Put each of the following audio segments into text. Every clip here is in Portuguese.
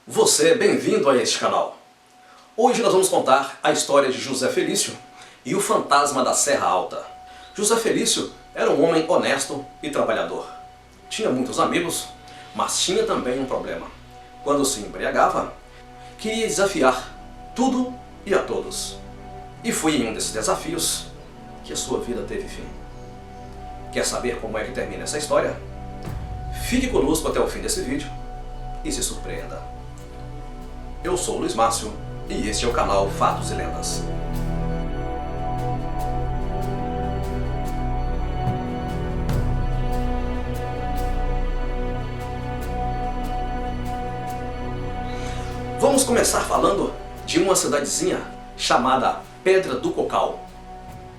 Você é bem-vindo a este canal. Hoje nós vamos contar a história de José Felício e o fantasma da Serra Alta. José Felício era um homem honesto e trabalhador. Tinha muitos amigos, mas tinha também um problema. Quando se embriagava, queria desafiar tudo e a todos. E foi em um desses desafios que a sua vida teve fim. Quer saber como é que termina essa história? Fique conosco até o fim desse vídeo e se surpreenda. Eu sou o Luiz Márcio e este é o canal Fatos e Lendas. Vamos começar falando de uma cidadezinha chamada Pedra do Cocal.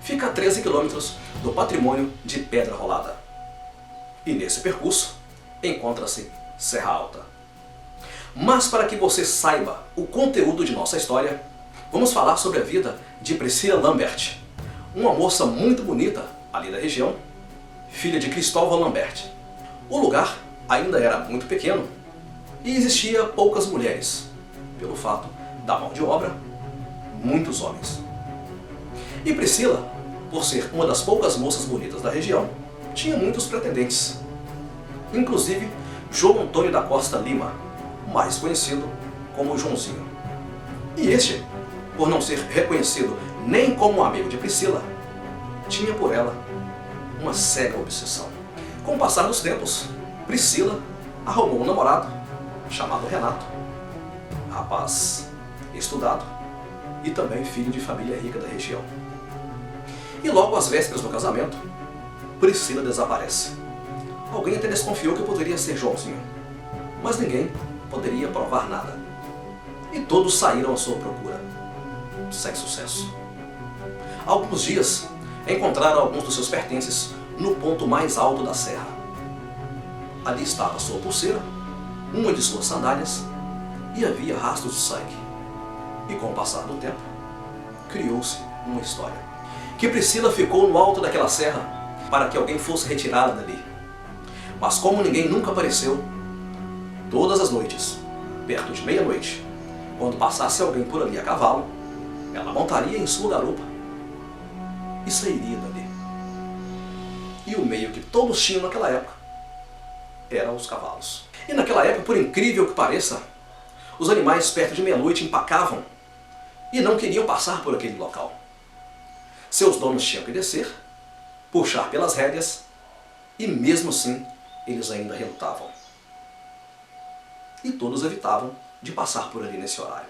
Fica a 13 quilômetros do patrimônio de Pedra Rolada. E nesse percurso encontra-se Serra Alta. Mas para que você saiba o conteúdo de nossa história, vamos falar sobre a vida de Priscila Lambert, uma moça muito bonita ali da região, filha de Cristóvão Lambert. O lugar ainda era muito pequeno e existia poucas mulheres, pelo fato da mão de obra, muitos homens. E Priscila, por ser uma das poucas moças bonitas da região, tinha muitos pretendentes, inclusive João Antônio da Costa Lima, mais conhecido como Joãozinho. E este, por não ser reconhecido nem como um amigo de Priscila, tinha por ela uma cega obsessão. Com o passar dos tempos, Priscila arrumou um namorado chamado Renato, rapaz estudado e também filho de família rica da região. E logo às vésperas do casamento, Priscila desaparece. Alguém até desconfiou que poderia ser Joãozinho, mas ninguém poderia provar nada. E todos saíram à sua procura, sem sucesso. Há alguns dias, encontraram alguns dos seus pertences no ponto mais alto da serra. Ali estava sua pulseira, uma de suas sandálias, e havia rastros de sangue. E com o passar do tempo, criou-se uma história. Que Priscila ficou no alto daquela serra para que alguém fosse retirada dali. Mas como ninguém nunca apareceu, todas as noites, perto de meia-noite, quando passasse alguém por ali a cavalo, ela montaria em sua garupa e sairia dali. E o meio que todos tinham naquela época eram os cavalos. E naquela época, por incrível que pareça, os animais perto de meia-noite empacavam e não queriam passar por aquele local. Seus donos tinham que descer, puxar pelas rédeas e mesmo assim eles ainda relutavam. E todos evitavam de passar por ali nesse horário.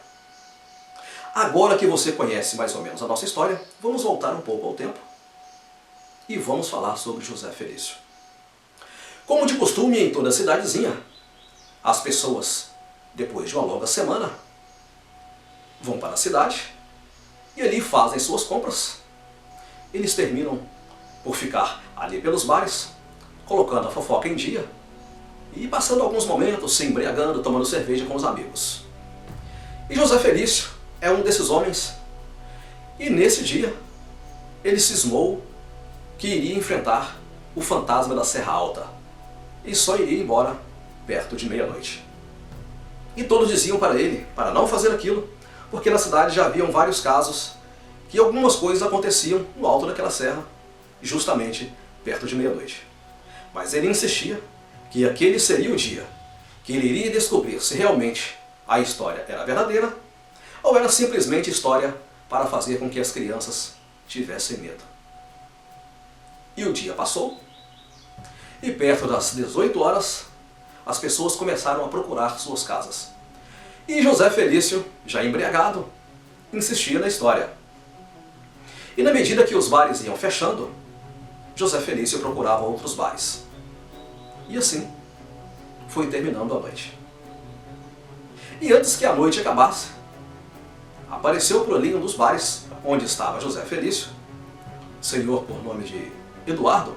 Agora que você conhece mais ou menos a nossa história, vamos voltar um pouco ao tempo e vamos falar sobre José Felício. Como de costume em toda a cidadezinha, as pessoas, depois de uma longa semana, vão para a cidade e ali fazem suas compras. Eles terminam por ficar ali pelos bares, colocando a fofoca em dia, e passando alguns momentos se embriagando, tomando cerveja com os amigos. E José Felício é um desses homens, e nesse dia ele cismou que iria enfrentar o fantasma da Serra Alta, e só iria embora perto de meia-noite. E todos diziam para ele, para não fazer aquilo, porque na cidade já haviam vários casos que algumas coisas aconteciam no alto daquela serra, justamente perto de meia-noite. Mas ele insistia que aquele seria o dia que ele iria descobrir se realmente a história era verdadeira ou era simplesmente história para fazer com que as crianças tivessem medo. E o dia passou, e perto das 18 horas, as pessoas começaram a procurar suas casas. E José Felício, já embriagado, insistia na história. E na medida que os bares iam fechando, José Felício procurava outros bares. E assim, foi terminando a noite. E antes que a noite acabasse, apareceu por ali um dos bares onde estava José Felício, senhor por nome de Eduardo,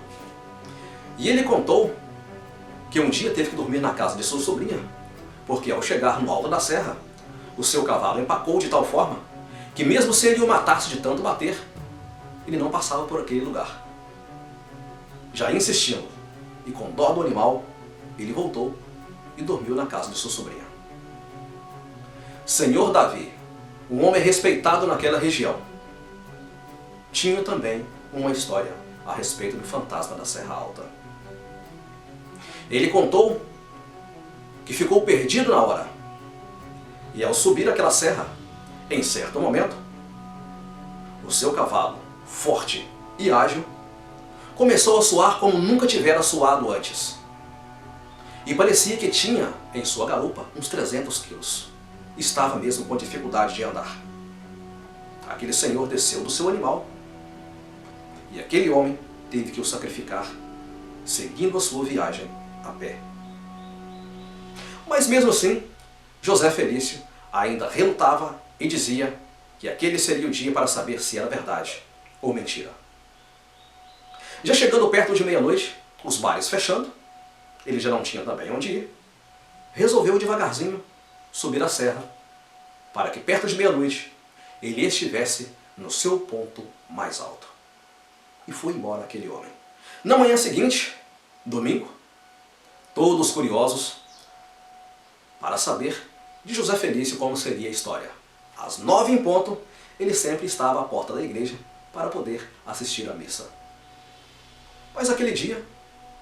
e ele contou que um dia teve que dormir na casa de sua sobrinha, porque ao chegar no alto da serra, o seu cavalo empacou de tal forma que mesmo se ele o matasse de tanto bater, ele não passava por aquele lugar. Já insistindo, e com dó do animal, ele voltou e dormiu na casa de sua sobrinha. senhor Davi, um homem respeitado naquela região, tinha também uma história a respeito do fantasma da Serra Alta. Ele contou que ficou perdido na hora, e ao subir aquela serra, em certo momento, o seu cavalo, forte e ágil, começou a suar como nunca tivera suado antes. E parecia que tinha em sua garupa uns 300 quilos. Estava mesmo com dificuldade de andar. Aquele senhor desceu do seu animal e aquele homem teve que o sacrificar, seguindo a sua viagem a pé. Mas mesmo assim, José Felício ainda relutava e dizia que aquele seria o dia para saber se era verdade ou mentira. Já chegando perto de meia-noite, os bares fechando, ele já não tinha também onde ir, resolveu devagarzinho subir a serra para que perto de meia-noite ele estivesse no seu ponto mais alto. E foi embora aquele homem. Na manhã seguinte, domingo, todos curiosos para saber de José Felício como seria a história. Às 9 em ponto, ele sempre estava à porta da igreja para poder assistir à missa. Mas aquele dia,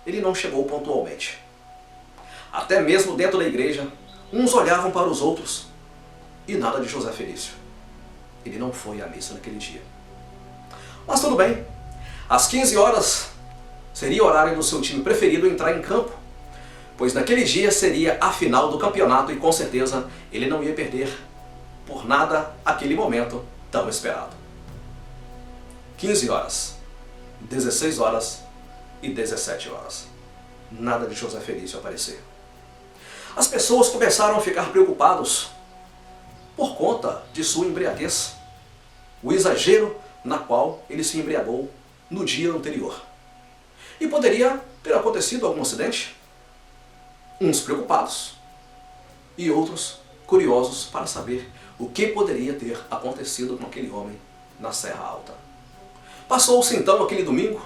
ele não chegou pontualmente. Até mesmo dentro da igreja, uns olhavam para os outros e nada de José Felício. Ele não foi à missa naquele dia. Mas tudo bem, às 15 horas seria o horário do seu time preferido entrar em campo, pois naquele dia seria a final do campeonato e com certeza ele não ia perder por nada aquele momento tão esperado. 15 horas, 16 horas e 17 horas. Nada de José Felício aparecer. As pessoas começaram a ficar preocupados por conta de sua embriaguez, o exagero na qual ele se embriagou no dia anterior. E poderia ter acontecido algum acidente. Uns preocupados e outros curiosos para saber o que poderia ter acontecido com aquele homem na Serra Alta. Passou-se então aquele domingo,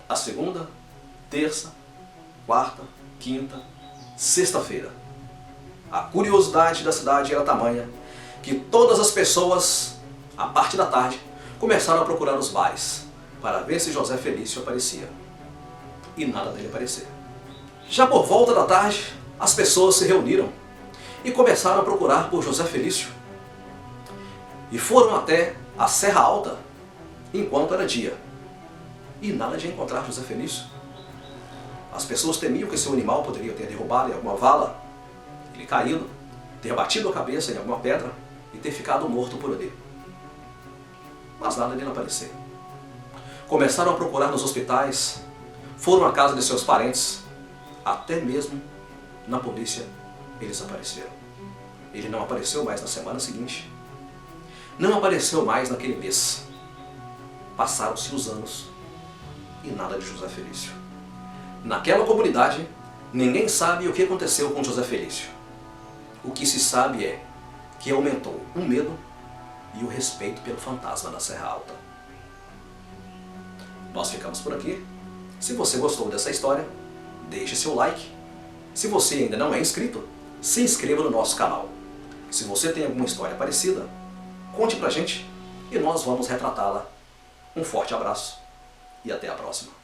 a segunda, terça, quarta, quinta, sexta-feira. A curiosidade da cidade era tamanha que todas as pessoas, a parte da tarde, começaram a procurar os bares para ver se José Felício aparecia. E nada dele aparecer. Já por volta da tarde, as pessoas se reuniram e começaram a procurar por José Felício. E foram até a Serra Alta enquanto era dia. E nada de encontrar José Felício. As pessoas temiam que seu animal poderia ter derrubado em alguma vala, ele caído, ter batido a cabeça em alguma pedra e ter ficado morto por ali. Mas nada de não aparecer. Começaram a procurar nos hospitais, foram à casa de seus parentes, até mesmo na polícia eles apareceram. Ele não apareceu mais na semana seguinte, não apareceu mais naquele mês. Passaram-se os anos e nada de José Felício. Naquela comunidade, ninguém sabe o que aconteceu com José Felício. O que se sabe é que aumentou o medo e o respeito pelo fantasma da Serra Alta. Nós ficamos por aqui. Se você gostou dessa história, deixe seu like. Se você ainda não é inscrito, se inscreva no nosso canal. Se você tem alguma história parecida, conte pra gente e nós vamos retratá-la. Um forte abraço e até a próxima.